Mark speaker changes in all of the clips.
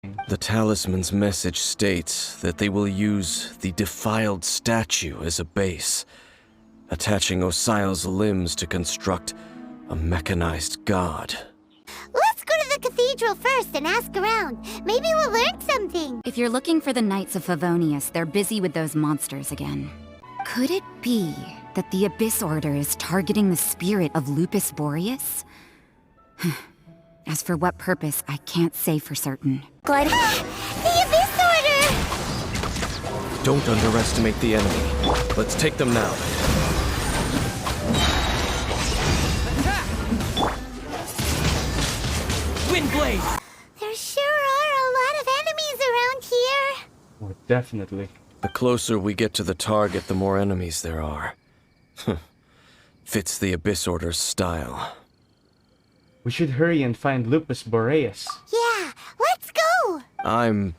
Speaker 1: The talisman's message states that they will use the defiled statue as a base, attaching Osial's limbs to construct a mechanized god.
Speaker 2: Let's go to the cathedral first and ask around. Maybe we'll learn something.
Speaker 3: If you're looking for the Knights of Favonius, they're busy with those monsters again. Could it be that the Abyss Order is targeting the spirit of Lupus Boreas? As for what purpose, I can't say for certain.
Speaker 2: The Abyss Order!
Speaker 1: Don't underestimate the enemy. Let's take them now.
Speaker 4: Windblade!
Speaker 2: There sure are a lot of enemies around here.
Speaker 5: Oh, definitely.
Speaker 1: The closer we get to the target, the more enemies there are. Fits the Abyss Order's style.
Speaker 5: We should hurry and find Lupus Boreas.
Speaker 2: Yeah, let's go!
Speaker 1: I'm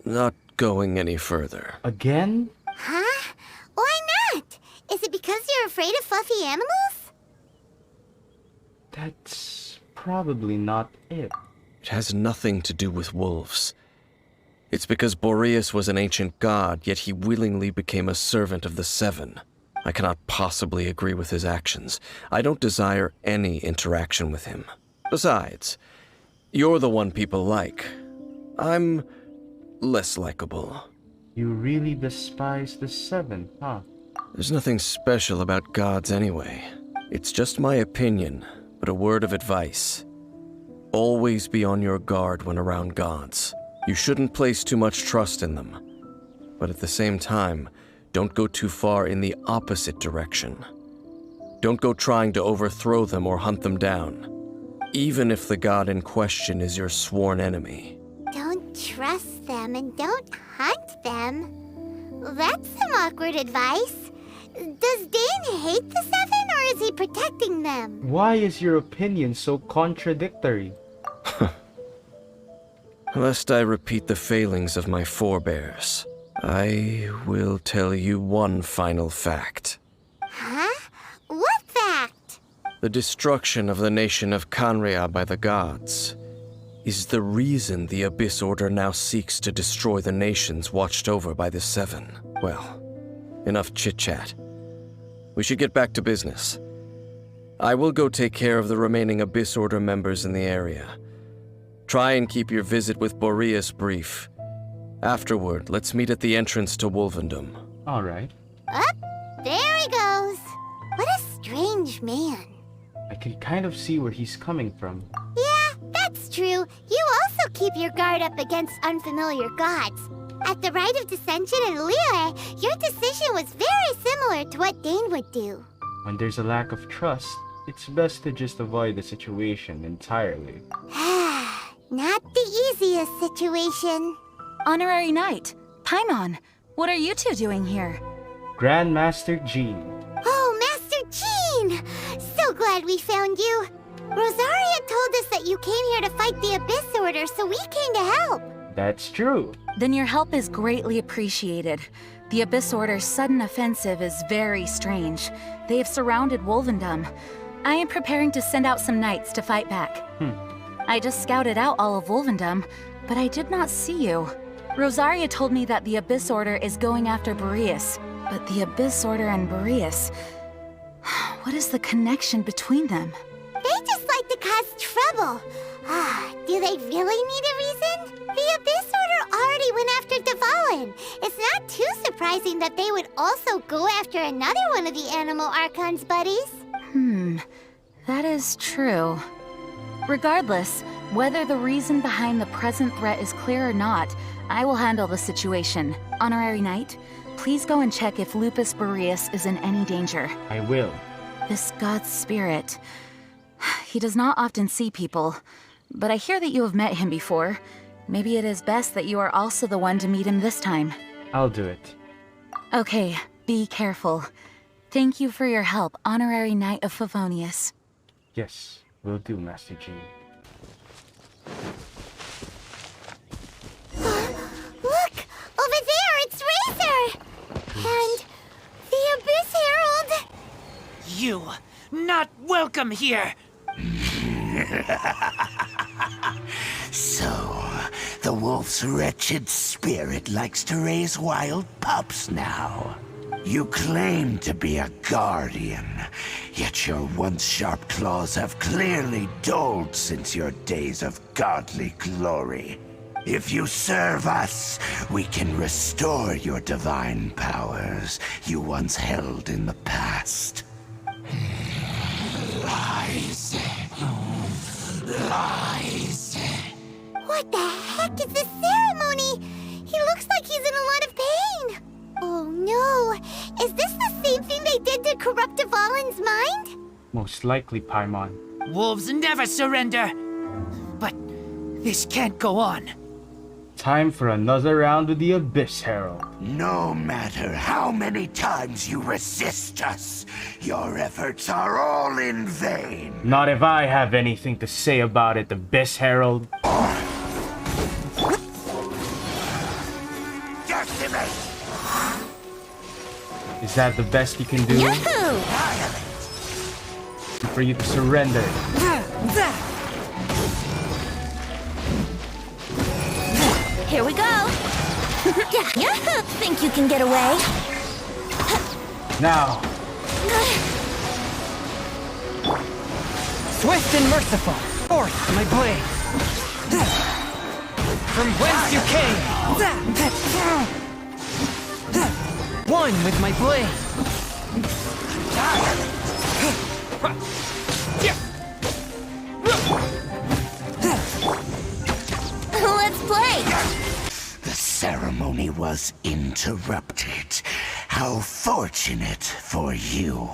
Speaker 1: not going any further.
Speaker 5: Again?
Speaker 2: Huh? Why not? Is it because you're afraid of fluffy animals?
Speaker 5: That's probably not it.
Speaker 1: It has nothing to do with wolves. It's because Boreas was an ancient god, yet he willingly became a servant of the Seven. I cannot possibly agree with his actions. I don't desire any interaction with him. Besides, you're the one people like. I'm less likable.
Speaker 5: You really despise the Seven, huh?
Speaker 1: There's nothing special about gods anyway. It's just my opinion, but a word of advice. Always be on your guard when around gods. You shouldn't place too much trust in them. But at the same time, don't go too far in the opposite direction. Don't go trying to overthrow them or hunt them down, even if the god in question is your sworn enemy.
Speaker 2: Don't trust them and don't hunt them. That's some awkward advice. Does Dane hate the Seven, or is he protecting them?
Speaker 5: Why is your opinion so contradictory?
Speaker 1: Lest I repeat the failings of my forebears, I will tell you one final fact.
Speaker 2: Huh? What fact?
Speaker 1: The destruction of the nation of Canrea by the gods is the reason the Abyss Order now seeks to destroy the nations watched over by the Seven. Well, enough chit-chat. We should get back to business. I will go take care of the remaining Abyss Order members in the area. Try and keep your visit with Boreas brief. Afterward, let's meet at the entrance to Wolvendom.
Speaker 5: Alright.
Speaker 2: Up, there he goes. What a strange man.
Speaker 5: I can kind of see where he's coming from.
Speaker 2: Yeah, that's true. You also keep your guard up against unfamiliar gods. At the Rite of Dissension in Liyue, your decision was very similar to what Dane would do.
Speaker 5: When there's a lack of trust, it's best to just avoid the situation entirely.
Speaker 2: Not the easiest situation.
Speaker 3: Honorary Knight, Paimon, what are you two doing here?
Speaker 5: Grandmaster Jean.
Speaker 2: Oh, Master Jean! So glad we found you. Rosaria told us that you came here to fight the Abyss Order, so we came to help.
Speaker 5: That's true.
Speaker 3: Then your help is greatly appreciated. The Abyss Order's sudden offensive is very strange. They have surrounded Wolvendom. I am preparing to send out some knights to fight back. I just scouted out all of Wolvendom, but I did not see you. Rosaria told me that the Abyss Order is going after Boreas, but the Abyss Order and Boreas... What is the connection between them?
Speaker 2: They just like to cause trouble. Do they really need a reason? The Abyss Order already went after Devalin. It's not too surprising that they would also go after another one of the Animal Archon's buddies.
Speaker 3: That is true. Regardless, whether the reason behind the present threat is clear or not, I will handle the situation. Honorary Knight, please go and check if Lupus Boreas is in any danger.
Speaker 5: I will.
Speaker 3: This god's spirit... He does not often see people, but I hear that you have met him before. Maybe it is best that you are also the one to meet him this time.
Speaker 5: I'll do it.
Speaker 3: Okay, be careful. Thank you for your help, Honorary Knight of Favonius.
Speaker 5: Yes, will do, Master Jean.
Speaker 2: Look! Over there, it's Razor! And the Abyss Herald!
Speaker 4: You, not welcome here!
Speaker 6: So, The wolf's wretched spirit likes to raise wild pups now. You claim to be a guardian, yet your once sharp claws have clearly dulled since your days of godly glory. If you serve us, we can restore your divine powers you once held in the past. Lies. Lies.
Speaker 2: What the heck is this ceremony? He looks like he's in a lot of pain. Oh no! Is this the same thing they did to corrupt Dvalin's mind?
Speaker 5: Most likely, Paimon.
Speaker 4: Wolves never surrender. But this can't go on.
Speaker 5: Time for another round with the Abyss Herald.
Speaker 6: No matter how many times you resist us, your efforts are all in vain.
Speaker 5: Not if I have anything to say about it, Abyss Herald.
Speaker 6: Decimate!
Speaker 5: Is that the best you can do?
Speaker 2: Yahoo!
Speaker 5: For you to surrender.
Speaker 2: Here we go! Yahoo! Think you can get away?
Speaker 5: Now.
Speaker 4: Swift and merciful, forth my blade. From whence you came. One with my blade.
Speaker 2: Let's play!
Speaker 6: The ceremony was interrupted. How fortunate for you.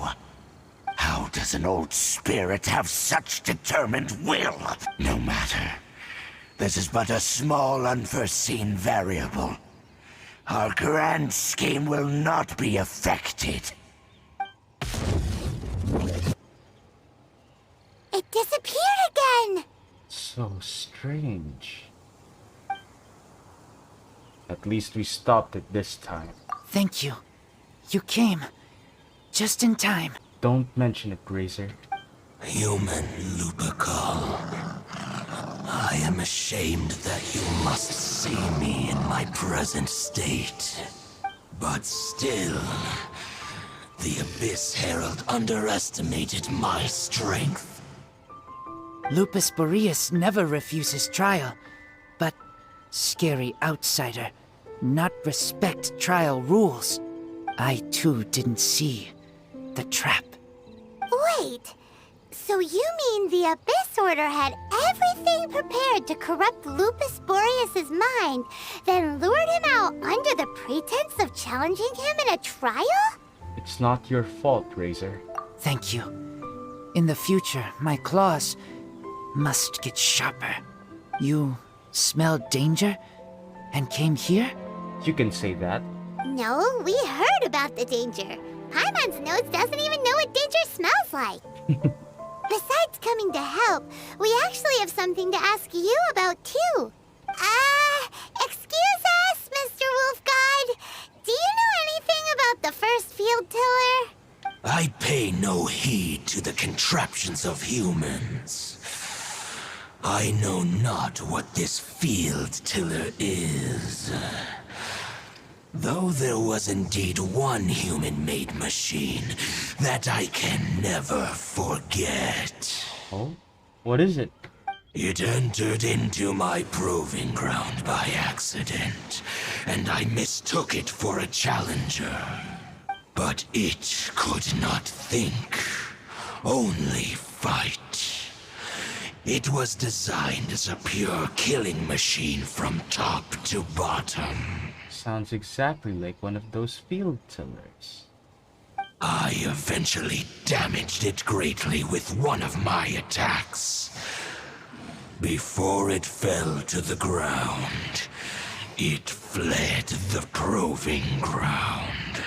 Speaker 6: How does an old spirit have such determined will? No matter. This is but a small unforeseen variable. Our grand scheme will not be affected.
Speaker 2: It disappeared again!
Speaker 5: So strange. At least we stopped it this time.
Speaker 4: Thank you. You came. Just in time.
Speaker 5: Don't mention it, Razor.
Speaker 6: Human Lupercal. I am ashamed that you must see me in my present state. But still, the Abyss Herald underestimated my strength.
Speaker 4: Lupus Boreas never refuses trial, but scary outsider, not respect trial rules. I too didn't see the trap.
Speaker 2: Wait, so you mean the Abyss Order had everything prepared to corrupt Lupus Boreas' mind, then lured him out under the pretense of challenging him in a trial?
Speaker 5: It's not your fault, Razor.
Speaker 4: Thank you. In the future, my claws must get sharper. You smelled danger and came here?
Speaker 5: You can say that.
Speaker 2: No, we heard about the danger. Paimon's nose doesn't even know what danger smells like. Besides coming to help, we actually have something to ask you about too. Excuse us, Mr. Wolf God. Do you know anything about the first field tiller?
Speaker 6: I pay no heed to the contraptions of humans. I know not what this field tiller is. Though there was indeed one human-made machine that I can never forget.
Speaker 5: Oh? What is it?
Speaker 6: It entered into my proving ground by accident, and I mistook it for a challenger. But it could not think, only fight. It was designed as a pure killing machine from top to bottom.
Speaker 5: Sounds exactly like one of those field tillers.
Speaker 6: I eventually damaged it greatly with one of my attacks. Before it fell to the ground, it fled the proving ground.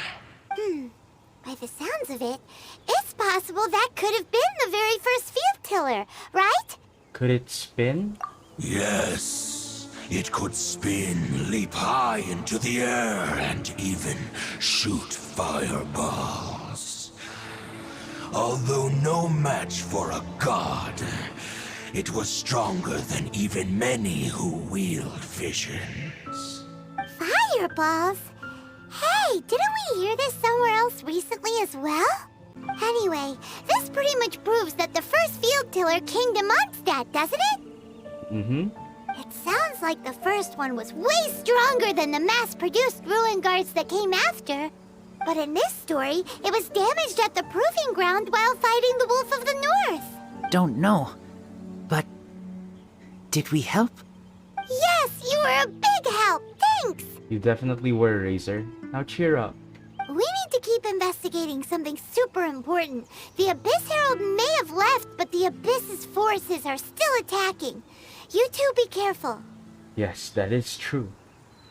Speaker 2: By the sounds of it, it's possible that could have been the very first field tiller, right?
Speaker 5: Could it spin?
Speaker 6: Yes, it could spin, leap high into the air, and even shoot fireballs. Although no match for a god, It was stronger than even many who wield visions.
Speaker 2: Fireballs? Hey, didn't we hear this somewhere else recently as well? Anyway, this pretty much proves that the first field tiller came to Mondstadt, doesn't it?
Speaker 5: Mm-hmm.
Speaker 2: It sounds like the first one was way stronger than the mass-produced ruin guards that came after. But in this story, it was damaged at the proving ground while fighting the Wolf of the North.
Speaker 4: Don't know. But did we help?
Speaker 2: Yes, you were a big help. Thanks.
Speaker 5: You definitely were, Razor. Now cheer up.
Speaker 2: We need to keep investigating something super important. The Abyss Herald may have left, but the Abyss's forces are still attacking. You two be careful.
Speaker 5: Yes, that is true.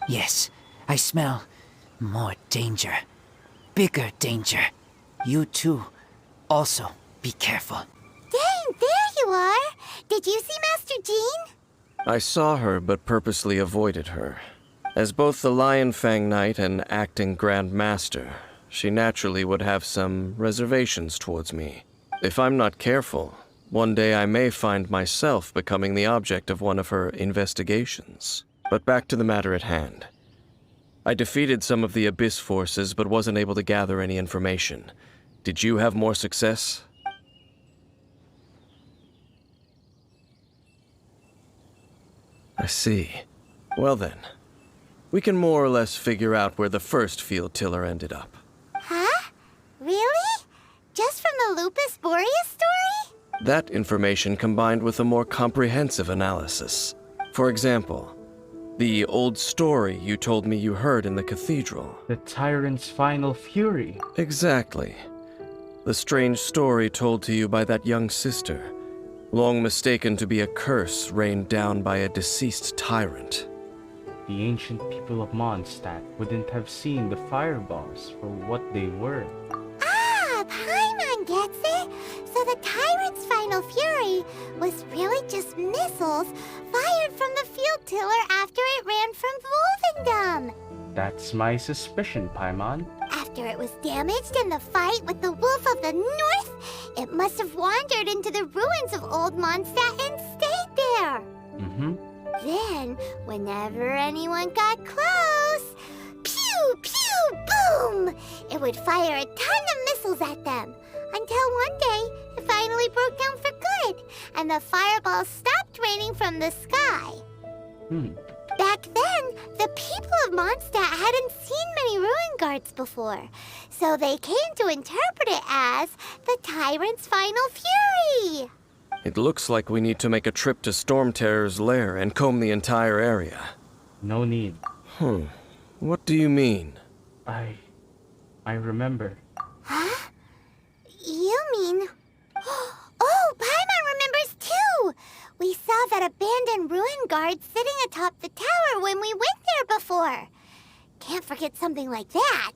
Speaker 4: Yes, I smell more danger. Bigger danger. You too. Also, be careful.
Speaker 2: Dang, there you are! Did you see Master Jean?
Speaker 1: I saw her, but purposely avoided her. As both the Lion Fang Knight and acting Grand Master, she naturally would have some reservations towards me. If I'm not careful, one day I may find myself becoming the object of one of her investigations. But back to the matter at hand. I defeated some of the Abyss forces, but wasn't able to gather any information. Did you have more success? I see. Well then, we can more or less figure out where the first field tiller ended up.
Speaker 2: Huh? Really? Just from the Lupus Boreas story?
Speaker 1: That information combined with a more comprehensive analysis. For example, the old story you told me you heard in the cathedral.
Speaker 5: The tyrant's final fury.
Speaker 1: Exactly. The strange story told to you by that young sister, long mistaken to be a curse rained down by a deceased tyrant.
Speaker 5: The ancient people of Mondstadt wouldn't have seen the fireballs for what they were.
Speaker 2: Ah, Paimon gets it! So the tyrant's final fury was really just missiles fired from the field tiller after it ran from Wolvendom.
Speaker 5: That's my suspicion, Paimon.
Speaker 2: After it was damaged in the fight with the Wolf of the North, it must have wandered into the ruins of Old Mondstadt and stayed there.
Speaker 5: Mm-hmm.
Speaker 2: Then, whenever anyone got close, pew, pew, boom! It would fire a ton of missiles at them. Until one day, it finally broke down for good, and the fireballs stopped raining from the sky. Back then, the people of Mondstadt hadn't seen many ruin guards before, so they came to interpret it as the tyrant's final fury.
Speaker 1: It looks like we need to make a trip to Storm Terror's lair and comb the entire area.
Speaker 5: No need.
Speaker 1: What do you mean?
Speaker 5: I remember.
Speaker 2: Huh? You mean... Oh, Paimon remembers too! We saw that abandoned ruin guard sitting atop the tower when we went there before. Can't forget something like that.